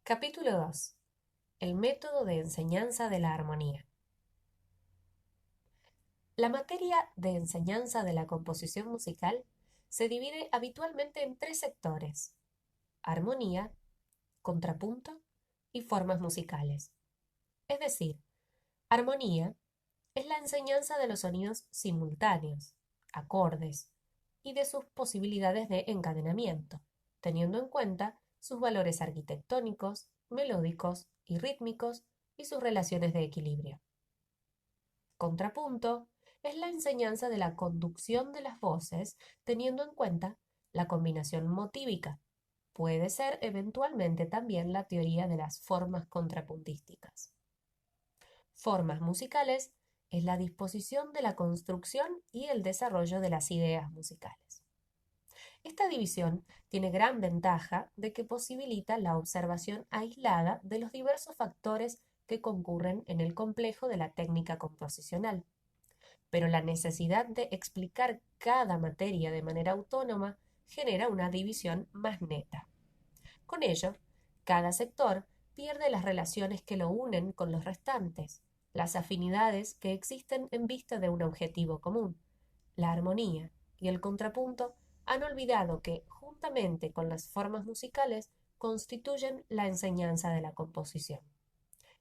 Capítulo 2. El método de enseñanza de la armonía. La materia de enseñanza de la composición musical se divide habitualmente en tres sectores: armonía, contrapunto y formas musicales. Es decir, armonía es la enseñanza de los sonidos simultáneos, acordes, y de sus posibilidades de encadenamiento, teniendo en cuenta sus valores arquitectónicos, melódicos y rítmicos y sus relaciones de equilibrio. Contrapunto es la enseñanza de la conducción de las voces, teniendo en cuenta la combinación motívica. Puede ser eventualmente también la teoría de las formas contrapuntísticas. Formas musicales es la disposición de la construcción y el desarrollo de las ideas musicales. Esta división tiene gran ventaja de que posibilita la observación aislada de los diversos factores que concurren en el complejo de la técnica composicional, pero la necesidad de explicar cada materia de manera autónoma genera una división más neta. Con ello, cada sector pierde las relaciones que lo unen con los restantes, las afinidades que existen en vista de un objetivo común. La armonía y el contrapunto han olvidado que, juntamente con las formas musicales, constituyen la enseñanza de la composición.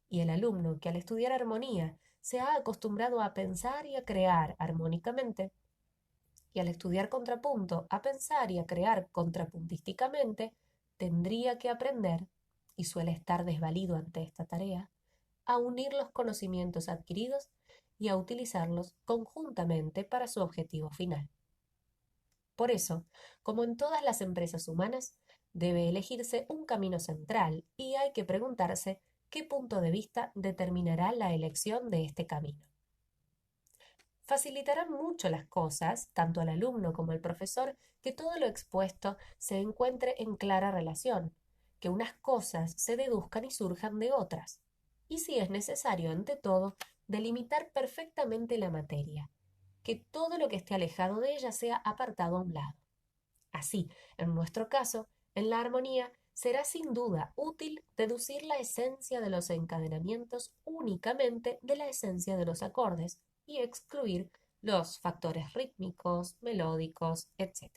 Y el alumno que al estudiar armonía se ha acostumbrado a pensar y a crear armónicamente, y al estudiar contrapunto a pensar y a crear contrapuntísticamente, tendría que aprender, y suele estar desvalido ante esta tarea, a unir los conocimientos adquiridos y a utilizarlos conjuntamente para su objetivo final. Por eso, como en todas las empresas humanas, debe elegirse un camino central y hay que preguntarse qué punto de vista determinará la elección de este camino. Facilitarán mucho las cosas, tanto al alumno como al profesor, que todo lo expuesto se encuentre en clara relación, que unas cosas se deduzcan y surjan de otras, y si es necesario, ante todo, delimitar perfectamente la materia, que todo lo que esté alejado de ella sea apartado a un lado. Así, en nuestro caso, en la armonía, será sin duda útil deducir la esencia de los encadenamientos únicamente de la esencia de los acordes y excluir los factores rítmicos, melódicos, etc.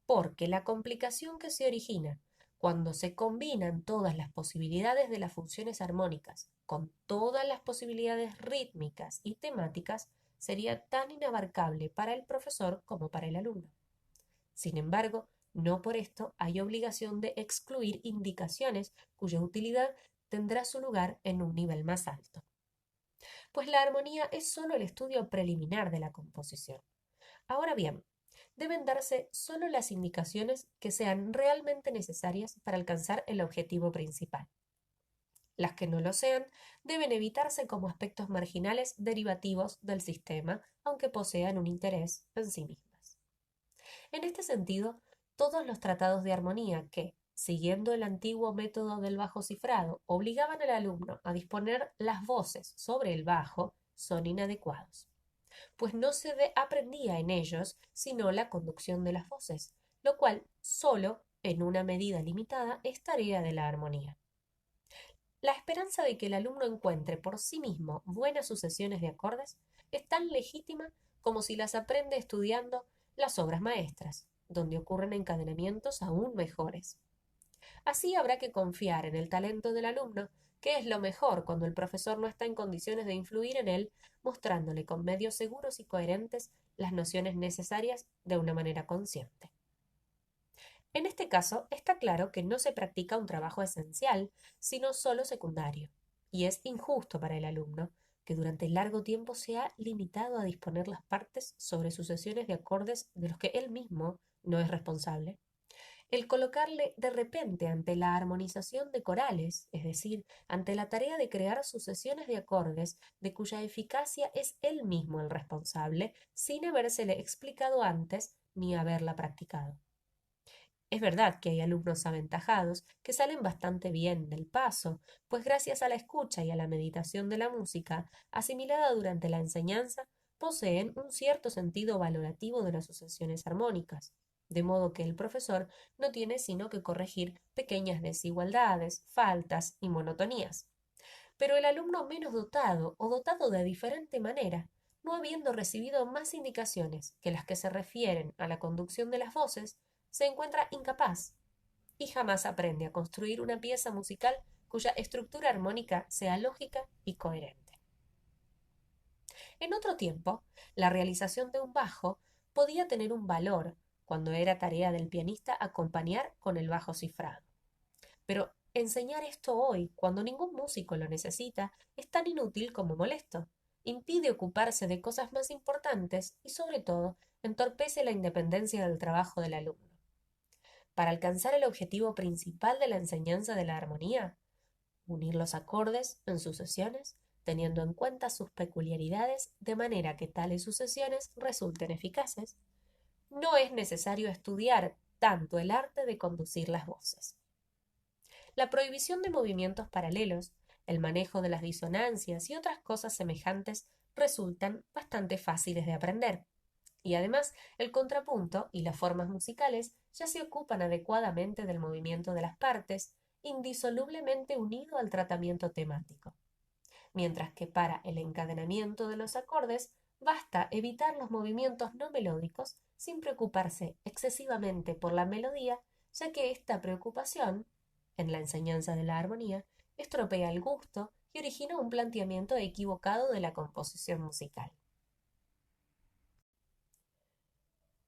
Porque la complicación que se origina cuando se combinan todas las posibilidades de las funciones armónicas con todas las posibilidades rítmicas y temáticas sería tan inabarcable para el profesor como para el alumno. Sin embargo, no por esto hay obligación de excluir indicaciones cuya utilidad tendrá su lugar en un nivel más alto. Pues la armonía es sólo el estudio preliminar de la composición. Ahora bien, deben darse sólo las indicaciones que sean realmente necesarias para alcanzar el objetivo principal. Las que no lo sean deben evitarse como aspectos marginales derivativos del sistema, aunque posean un interés en sí mismas. En este sentido, todos los tratados de armonía que, siguiendo el antiguo método del bajo cifrado, obligaban al alumno a disponer las voces sobre el bajo, son inadecuados, pues no se aprendía en ellos sino la conducción de las voces, lo cual sólo, en una medida limitada, es tarea de la armonía. La esperanza de que el alumno encuentre por sí mismo buenas sucesiones de acordes es tan legítima como si las aprende estudiando las obras maestras, donde ocurren encadenamientos aún mejores. Así habrá que confiar en el talento del alumno, que es lo mejor cuando el profesor no está en condiciones de influir en él, mostrándole con medios seguros y coherentes las nociones necesarias de una manera consciente. En este caso, está claro que no se practica un trabajo esencial, sino solo secundario, y es injusto para el alumno, que durante largo tiempo se ha limitado a disponer las partes sobre sucesiones de acordes de los que él mismo no es responsable, el colocarle de repente ante la armonización de corales, es decir, ante la tarea de crear sucesiones de acordes de cuya eficacia es él mismo el responsable, sin habérsele explicado antes ni haberla practicado. Es verdad que hay alumnos aventajados que salen bastante bien del paso, pues gracias a la escucha y a la meditación de la música, asimilada durante la enseñanza, poseen un cierto sentido valorativo de las sucesiones armónicas. de modo que el profesor no tiene sino que corregir pequeñas desigualdades, faltas y monotonías. Pero el alumno menos dotado o dotado de diferente manera, no habiendo recibido más indicaciones que las que se refieren a la conducción de las voces, se encuentra incapaz y jamás aprende a construir una pieza musical cuya estructura armónica sea lógica y coherente. En otro tiempo, la realización de un bajo podía tener un valor cuando era tarea del pianista acompañar con el bajo cifrado. Pero enseñar esto hoy, cuando ningún músico lo necesita, es tan inútil como molesto. Impide ocuparse de cosas más importantes y, sobre todo, entorpece la independencia del trabajo del alumno. Para alcanzar el objetivo principal de la enseñanza de la armonía, unir los acordes en sucesiones, teniendo en cuenta sus peculiaridades de manera que tales sucesiones resulten eficaces, no es necesario estudiar tanto el arte de conducir las voces. La prohibición de movimientos paralelos, el manejo de las disonancias y otras cosas semejantes resultan bastante fáciles de aprender. Y además, el contrapunto y las formas musicales ya se ocupan adecuadamente del movimiento de las partes, indisolublemente unido al tratamiento temático. Mientras que para el encadenamiento de los acordes basta evitar los movimientos no melódicos sin preocuparse excesivamente por la melodía, ya que esta preocupación, en la enseñanza de la armonía, estropea el gusto y origina un planteamiento equivocado de la composición musical.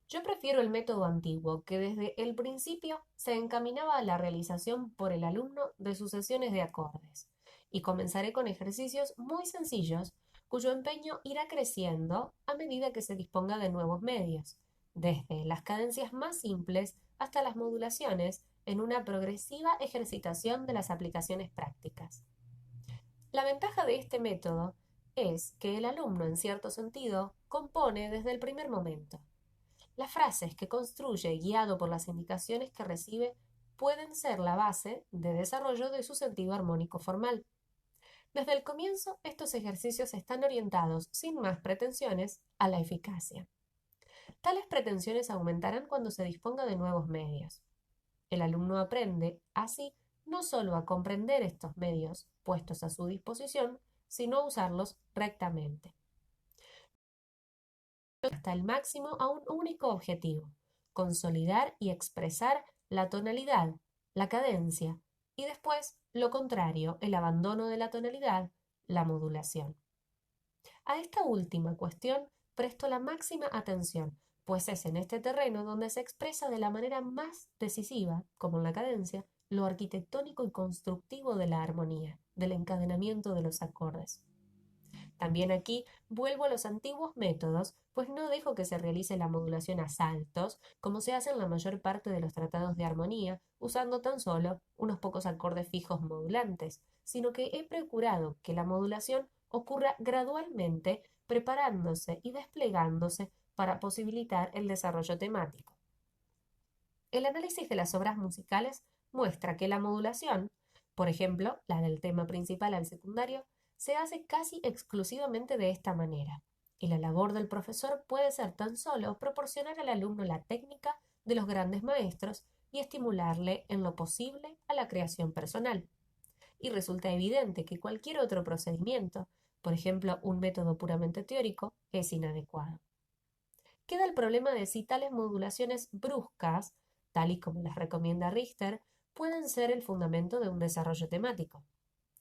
Yo prefiero el método antiguo, que desde el principio se encaminaba a la realización por el alumno de sucesiones de acordes, y comenzaré con ejercicios muy sencillos, cuyo empeño irá creciendo a medida que se disponga de nuevos medios, desde las cadencias más simples hasta las modulaciones, en una progresiva ejercitación de las aplicaciones prácticas. La ventaja de este método es que el alumno, en cierto sentido, compone desde el primer momento. Las frases que construye guiado por las indicaciones que recibe pueden ser la base de desarrollo de su sentido armónico formal. Desde el comienzo, estos ejercicios están orientados, sin más pretensiones, a la eficacia. Tales pretensiones aumentarán cuando se disponga de nuevos medios. El alumno aprende, así, no sólo a comprender estos medios puestos a su disposición, sino a usarlos rectamente hasta el máximo a un único objetivo: consolidar y expresar la tonalidad, la cadencia, y después lo contrario, el abandono de la tonalidad, la modulación. A esta última cuestión presto la máxima atención, pues es en este terreno donde se expresa de la manera más decisiva, como en la cadencia, lo arquitectónico y constructivo de la armonía, del encadenamiento de los acordes. También aquí vuelvo a los antiguos métodos, pues no dejo que se realice la modulación a saltos, como se hace en la mayor parte de los tratados de armonía, usando tan solo unos pocos acordes fijos modulantes, sino que he procurado que la modulación ocurra gradualmente, preparándose y desplegándose para posibilitar el desarrollo temático. El análisis de las obras musicales muestra que la modulación, por ejemplo, la del tema principal al secundario, se hace casi exclusivamente de esta manera, y la labor del profesor puede ser tan solo proporcionar al alumno la técnica de los grandes maestros y estimularle en lo posible a la creación personal. Y resulta evidente que cualquier otro procedimiento, por ejemplo un método puramente teórico, es inadecuado. Queda el problema de si tales modulaciones bruscas, tal y como las recomienda Richter, pueden ser el fundamento de un desarrollo temático.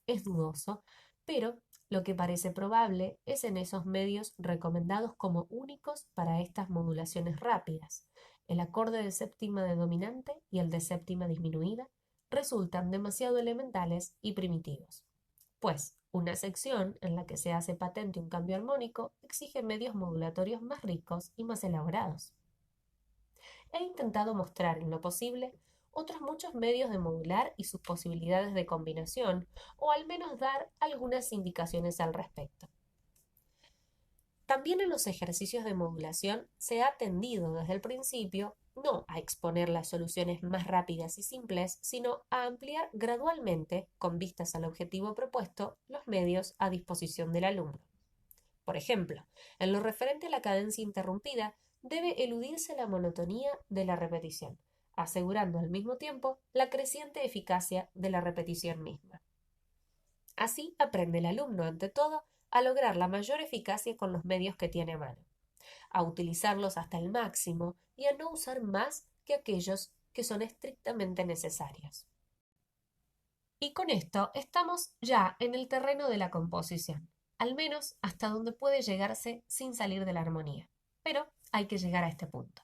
Es dudoso, pero lo que parece probable es en esos medios recomendados como únicos para estas modulaciones rápidas. El acorde de séptima de dominante y el de séptima disminuida resultan demasiado elementales y primitivos, pues una sección en la que se hace patente un cambio armónico exige medios modulatorios más ricos y más elaborados. He intentado mostrar en lo posible otros muchos medios de modular y sus posibilidades de combinación, o al menos dar algunas indicaciones al respecto. También en los ejercicios de modulación se ha tendido desde el principio no a exponer las soluciones más rápidas y simples, sino a ampliar gradualmente, con vistas al objetivo propuesto, los medios a disposición del alumno. Por ejemplo, en lo referente a la cadencia interrumpida, debe eludirse la monotonía de la repetición, asegurando al mismo tiempo la creciente eficacia de la repetición misma. Así aprende el alumno, ante todo, a lograr la mayor eficacia con los medios que tiene a mano, a utilizarlos hasta el máximo y a no usar más que aquellos que son estrictamente necesarios. Y con esto estamos ya en el terreno de la composición, al menos hasta donde puede llegarse sin salir de la armonía. Pero hay que llegar a este punto.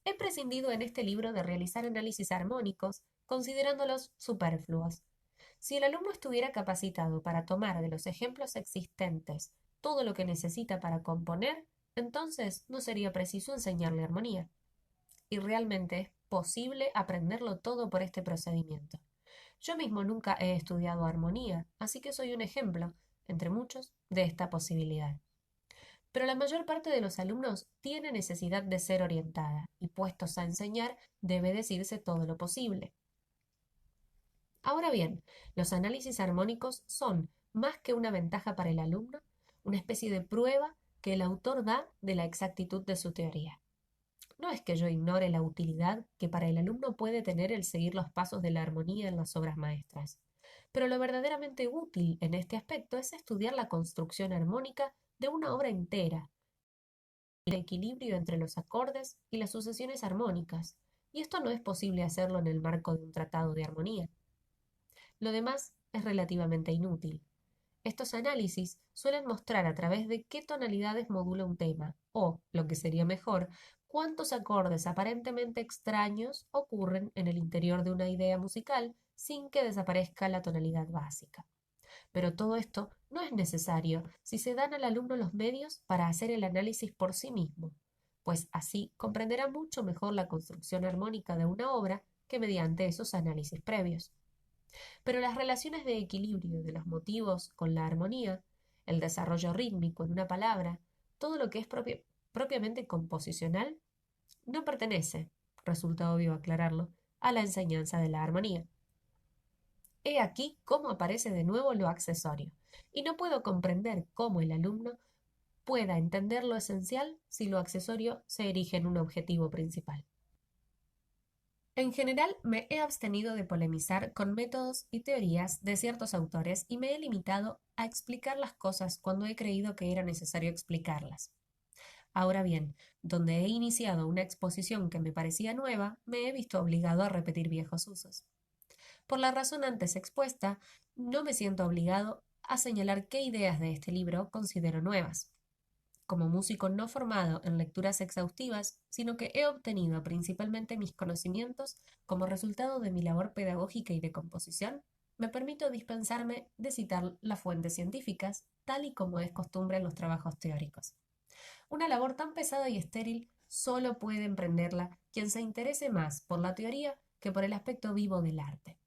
He prescindido en este libro de realizar análisis armónicos, considerándolos superfluos. Si el alumno estuviera capacitado para tomar de los ejemplos existentes todo lo que necesita para componer, entonces no sería preciso enseñarle armonía. Y realmente es posible aprenderlo todo por este procedimiento. Yo mismo nunca he estudiado armonía, así que soy un ejemplo, entre muchos, de esta posibilidad. Pero la mayor parte de los alumnos tiene necesidad de ser orientada, y puestos a enseñar debe decirse todo lo posible. Ahora bien, los análisis armónicos son, más que una ventaja para el alumno, una especie de prueba que el autor da de la exactitud de su teoría. No es que yo ignore la utilidad que para el alumno puede tener el seguir los pasos de la armonía en las obras maestras, pero lo verdaderamente útil en este aspecto es estudiar la construcción armónica de una obra entera, el equilibrio entre los acordes y las sucesiones armónicas, y esto no es posible hacerlo en el marco de un tratado de armonía. Lo demás es relativamente inútil. Estos análisis suelen mostrar a través de qué tonalidades modula un tema, o, lo que sería mejor, cuántos acordes aparentemente extraños ocurren en el interior de una idea musical sin que desaparezca la tonalidad básica. Pero todo esto no es necesario si se dan al alumno los medios para hacer el análisis por sí mismo, pues así comprenderá mucho mejor la construcción armónica de una obra que mediante esos análisis previos. Pero las relaciones de equilibrio de los motivos con la armonía, el desarrollo rítmico en una palabra, todo lo que es propiamente composicional, no pertenece, resulta obvio aclararlo, a la enseñanza de la armonía. He aquí cómo aparece de nuevo lo accesorio, y no puedo comprender cómo el alumno pueda entender lo esencial si lo accesorio se erige en un objetivo principal. En general, me he abstenido de polemizar con métodos y teorías de ciertos autores y me he limitado a explicar las cosas cuando he creído que era necesario explicarlas. Ahora bien, donde he iniciado una exposición que me parecía nueva, me he visto obligado a repetir viejos usos. Por la razón antes expuesta, no me siento obligado a señalar qué ideas de este libro considero nuevas. Como músico no formado en lecturas exhaustivas, sino que he obtenido principalmente mis conocimientos como resultado de mi labor pedagógica y de composición, me permito dispensarme de citar las fuentes científicas, tal y como es costumbre en los trabajos teóricos. Una labor tan pesada y estéril solo puede emprenderla quien se interese más por la teoría que por el aspecto vivo del arte.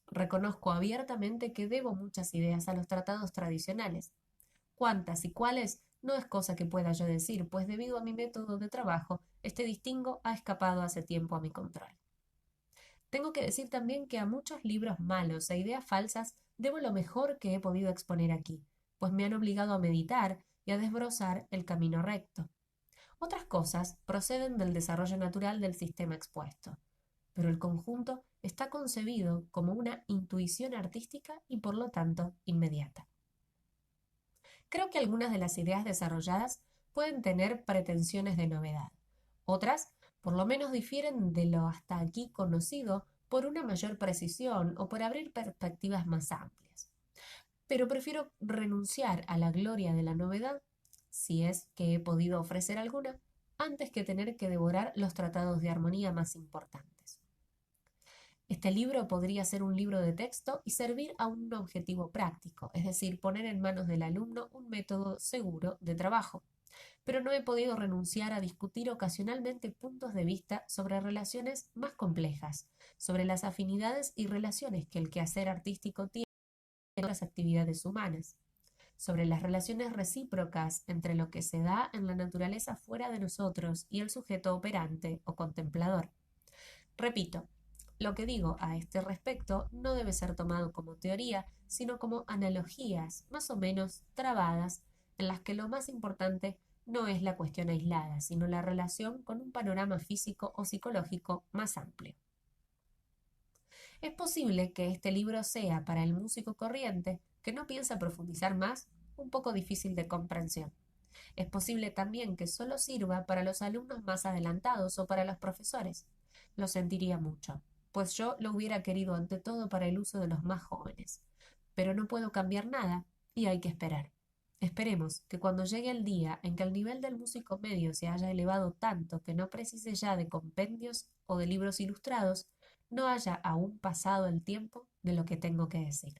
Reconozco abiertamente que debo muchas ideas a los tratados tradicionales. Cuántas y cuáles no es cosa que pueda yo decir, pues debido a mi método de trabajo, este distingo ha escapado hace tiempo a mi control. Tengo que decir también que a muchos libros malos e ideas falsas debo lo mejor que he podido exponer aquí, pues me han obligado a meditar y a desbrozar el camino recto. Otras cosas proceden del desarrollo natural del sistema expuesto, pero el conjunto está concebido como una intuición artística y por lo tanto inmediata. Creo que algunas de las ideas desarrolladas pueden tener pretensiones de novedad. Otras, por lo menos, difieren de lo hasta aquí conocido por una mayor precisión o por abrir perspectivas más amplias. Pero prefiero renunciar a la gloria de la novedad, si es que he podido ofrecer alguna, antes que tener que devorar los tratados de armonía más importantes. Este libro podría ser un libro de texto y servir a un objetivo práctico, es decir, poner en manos del alumno un método seguro de trabajo. Pero no he podido renunciar a discutir ocasionalmente puntos de vista sobre relaciones más complejas, sobre las afinidades y relaciones que el quehacer artístico tiene con otras actividades humanas, sobre las relaciones recíprocas entre lo que se da en la naturaleza fuera de nosotros y el sujeto operante o contemplador. Repito, lo que digo a este respecto no debe ser tomado como teoría, sino como analogías más o menos trabadas, en las que lo más importante no es la cuestión aislada, sino la relación con un panorama físico o psicológico más amplio. Es posible que este libro sea, para el músico corriente, que no piensa profundizar más, un poco difícil de comprensión. Es posible también que solo sirva para los alumnos más adelantados o para los profesores. Lo sentiría mucho, pues yo lo hubiera querido ante todo para el uso de los más jóvenes. Pero no puedo cambiar nada y hay que esperar. Esperemos que cuando llegue el día en que el nivel del músico medio se haya elevado tanto que no precise ya de compendios o de libros ilustrados, no haya aún pasado el tiempo de lo que tengo que decir.